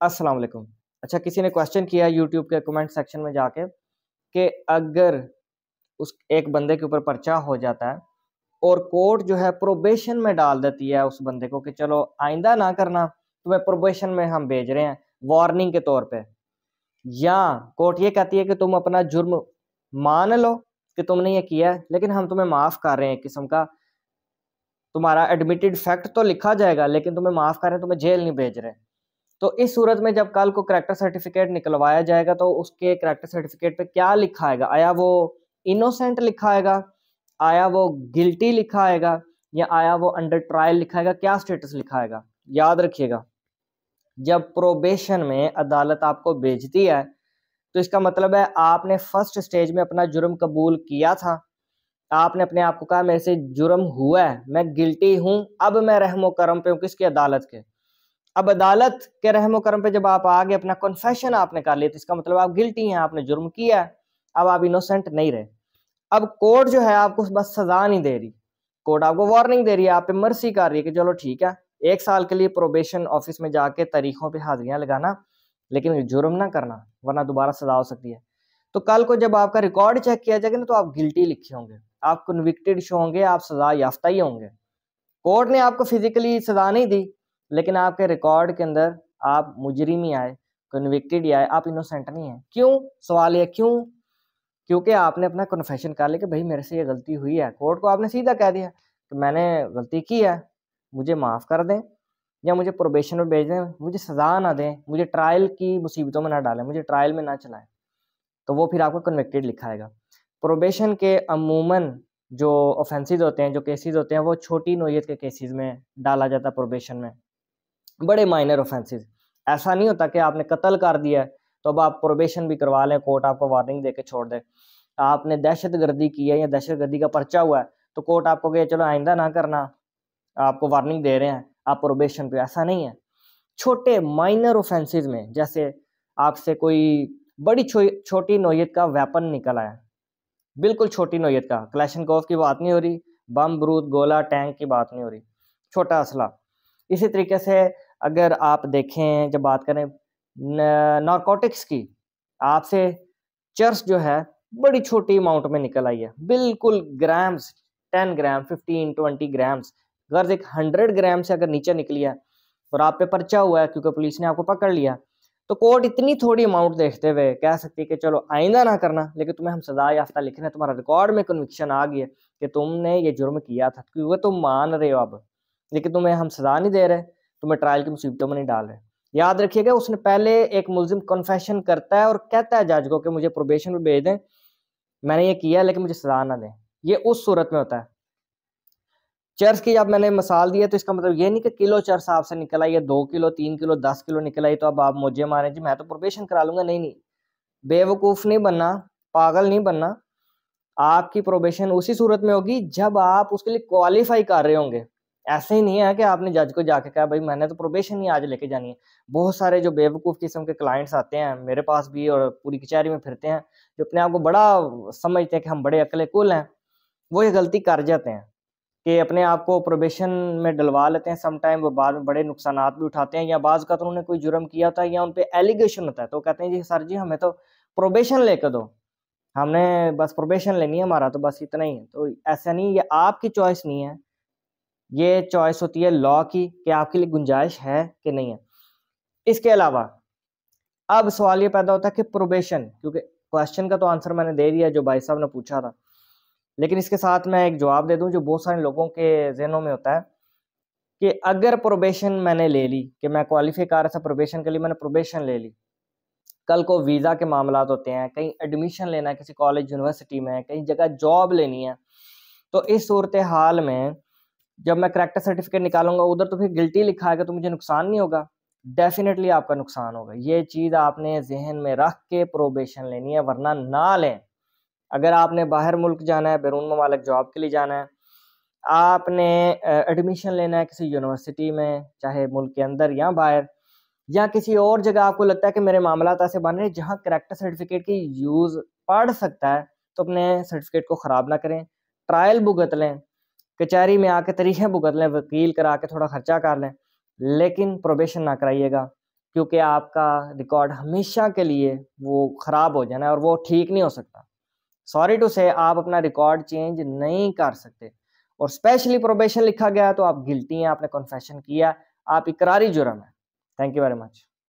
अस्सलाम वालेकुम। अच्छा, किसी ने क्वेश्चन किया यूट्यूब के कमेंट सेक्शन में जाके कि अगर उस एक बंदे के ऊपर पर्चा हो जाता है और कोर्ट जो है प्रोबेशन में डाल देती है उस बंदे को कि चलो आइंदा ना करना, तुम्हें प्रोबेशन में हम भेज रहे हैं वार्निंग के तौर पे, या कोर्ट ये कहती है कि तुम अपना जुर्म मान लो कि तुमने ये किया है लेकिन हम तुम्हें माफ कर रहे हैं, एक किस्म का तुम्हारा एडमिटेड फैक्ट तो लिखा जाएगा लेकिन तुम्हें माफ कर रहे हैं, तुम्हें जेल नहीं भेज रहे। तो इस सूरत में जब कल को करैक्टर सर्टिफिकेट निकलवाया जाएगा तो उसके करैक्टर सर्टिफिकेट पे क्या लिखा आएगा? आया वो इनोसेंट लिखा आएगा, आया वो गिल्टी लिखा आएगा, या आया वो अंडर ट्रायल लिखा आएगा? क्या स्टेटस लिखा आएगा? याद रखिएगा, जब प्रोबेशन में अदालत आपको भेजती है तो इसका मतलब है आपने फर्स्ट स्टेज में अपना जुर्म कबूल किया था, आपने अपने आप को कहा मेरे से जुर्म हुआ है, मैं गिल्टी हूं, अब मैं रहमो करम पे हूं किसकी? अदालत के। अब अदालत के रहमो करम पे जब आप आगे अपना कन्फेशन आपने कर लिया तो इसका मतलब आप गिल्टी हैं, आपने जुर्म किया है, अब आप इनोसेंट नहीं रहे। अब कोर्ट जो है आपको बस सजा नहीं दे रही, कोर्ट आपको वार्निंग दे रही है, आप पे मर्सी कर रही है कि चलो ठीक है, 1 साल के लिए प्रोबेशन ऑफिस में जाके तारीखों पे हाजिरियां लगाना, लेकिन जुर्म ना करना वरना दोबारा सजा हो सकती है। तो कल को जब आपका रिकॉर्ड चेक किया जाएगा ना तो आप गिल्टी लिखे होंगे, आप कन्विक्टेड शो होंगे, आप सजा याफ्ता ही होंगे। कोर्ट ने आपको फिजिकली सजा नहीं दी लेकिन आपके रिकॉर्ड के अंदर आप मुजरिम ही आए, कन्विक्टेड ही आए, आप इनोसेंट नहीं है। क्यों? सवाल ये क्यों? क्योंकि आपने अपना कन्फेशन कर लिया कि भाई मेरे से ये गलती हुई है। कोर्ट को आपने सीधा कह दिया कि मैंने गलती की है, मुझे माफ़ कर दें या मुझे प्रोबेशन में भेज दें, मुझे सज़ा ना दें, मुझे ट्रायल की मुसीबतों में ना डालें, मुझे ट्रायल में ना चलाएं। तो वो फिर आपको कन्विक्टेड लिखाएगा। प्रोबेशन के अमूमन जो ऑफेंसेस होते हैं, जो केसेस होते हैं, वो छोटी नौयत के केसेस में डाला जाता है प्रोबेशन में, बड़े माइनर ऑफेंसेस। ऐसा नहीं होता कि आपने कत्ल कर दिया है तो अब आप प्रोबेशन भी करवा लें, कोर्ट आपको वार्निंग दे के छोड़ दे। आपने दहशतगर्दी की है या दहशतगर्दी का पर्चा हुआ है तो कोर्ट आपको कहे चलो आइंदा ना करना, आपको वार्निंग दे रहे हैं, आप प्रोबेशन पे। ऐसा नहीं है। छोटे माइनर ऑफेंसेस में, जैसे आपसे कोई बड़ी छोटी नौयत का वेपन निकल आया, बिल्कुल छोटी नौयत का, क्लैशनकोफ की बात नहीं हो रही, बम बरूद गोला टैंक की बात नहीं हो रही, छोटा असला। इसी तरीके से अगर आप देखें, जब बात करें नारकोटिक्स की, आपसे चर्स जो है बड़ी छोटी अमाउंट में निकल आई है, बिल्कुल ग्राम्स, 10 ग्राम 15-20 ग्राम्स। गर्ज एक 100 ग्राम से अगर नीचे निकली है और आप पे पर्चा हुआ है क्योंकि पुलिस ने आपको पकड़ लिया, तो कोर्ट इतनी थोड़ी अमाउंट देखते हुए कह सकती है कि चलो आइंदा ना करना, लेकिन तुम्हें हम सजा याफ्ता लिख रहे हैं, तुम्हारा रिकॉर्ड में कन्विक्शन आ गई है कि तुमने ये जुर्म किया था, क्योंकि तुम मान रहे हो अब, लेकिन तुम्हें हम सजा नहीं दे रहे, तुम्हें ट्रायल की मुसीबतों में नहीं डाल रहे। याद रखिएगा, उसने पहले एक मुलजिम कन्फेशन करता है और कहता है जज को कि मुझे प्रोबेशन पे भेज दें, मैंने ये किया लेकिन मुझे सजा ना दें। ये उस सूरत में होता है। चर्स की जब मैंने मिसाल दी है तो इसका मतलब ये नहीं कि किलो चर्स आपसे निकल आई है, 2 किलो 3 किलो 10 किलो निकल आई तो अब आप मुझे मारे जी मैं तो प्रोबेशन करा लूंगा। नहीं नहीं, बेवकूफ़ नहीं बनना, पागल नहीं बनना। आपकी प्रोबेशन उसी सूरत में होगी जब आप उसके लिए क्वालिफाई कर रहे होंगे। ऐसे ही नहीं है कि आपने जज को जाके कहा भाई मैंने तो प्रोबेशन ही आज लेके जानी है। बहुत सारे जो बेवकूफ़ किस्म के क्लाइंट्स आते हैं मेरे पास भी और पूरी कचहरी में फिरते हैं, जो अपने आप को बड़ा समझते हैं कि हम बड़े अकले कुल हैं, वो ये गलती कर जाते हैं कि अपने आप को प्रोबेशन में डलवा लेते हैं। सम टाइम वो बाद में बड़े नुकसानात भी उठाते हैं, या बाज़ का तो उन्होंने कोई जुर्म किया था या उन पे एलिगेशन होता है तो कहते हैं जी सर जी हमें तो प्रोबेशन लेकर दो, हमने बस प्रोबेशन लेनी है, हमारा तो बस इतना ही है। तो ऐसा नहीं, ये आपकी चॉइस नहीं है, ये चॉइस होती है लॉ की कि आपके लिए गुंजाइश है कि नहीं है। इसके अलावा अब सवाल ये पैदा होता है कि प्रोबेशन, क्योंकि क्वेश्चन का तो आंसर मैंने दे दिया जो भाई साहब ने पूछा था, लेकिन इसके साथ मैं एक जवाब दे दूं जो बहुत सारे लोगों के जहनों में होता है कि अगर प्रोबेशन मैंने ले ली, कि मैं क्वालिफाई कर रहा था प्रोबेशन के लिए, मैंने प्रोबेशन ले ली, कल को वीज़ा के मामलात होते हैं, कहीं एडमिशन लेना है किसी कॉलेज यूनिवर्सिटी में, कहीं जगह जॉब लेनी है, तो इस सूरत हाल में जब मैं करैक्टर सर्टिफिकेट निकालूंगा उधर तो फिर गिल्टी लिखा आएगा तो मुझे नुकसान नहीं होगा? डेफिनेटली आपका नुकसान होगा। ये चीज़ आपने जहन में रख के प्रोबेशन लेनी है, वरना ना लें। अगर आपने बाहर मुल्क जाना है, बैरून ममालिक जॉब के लिए जाना है, आपने एडमिशन लेना है किसी यूनिवर्सिटी में, चाहे मुल्क के अंदर या बाहर, या किसी और जगह आपको लगता है कि मेरे मामलात ऐसे बन रहे हैं जहाँ करैक्टर सर्टिफिकेट की यूज़ पड़ सकता है, तो अपने सर्टिफिकेट को ख़राब ना करें, ट्रायल भुगत लें, कचहरी में आके तरीक़े भुगत लें, वकील करा के थोड़ा खर्चा कर लें, लेकिन प्रोबेशन ना कराइएगा। क्योंकि आपका रिकॉर्ड हमेशा के लिए वो ख़राब हो जाना है और वो ठीक नहीं हो सकता। सॉरी टू से आप अपना रिकॉर्ड चेंज नहीं कर सकते, और स्पेशली प्रोबेशन लिखा गया है तो आप गिल्टी हैं, आपने कन्फेशन किया, आप इकरारी जुर्म है। Thank you very much.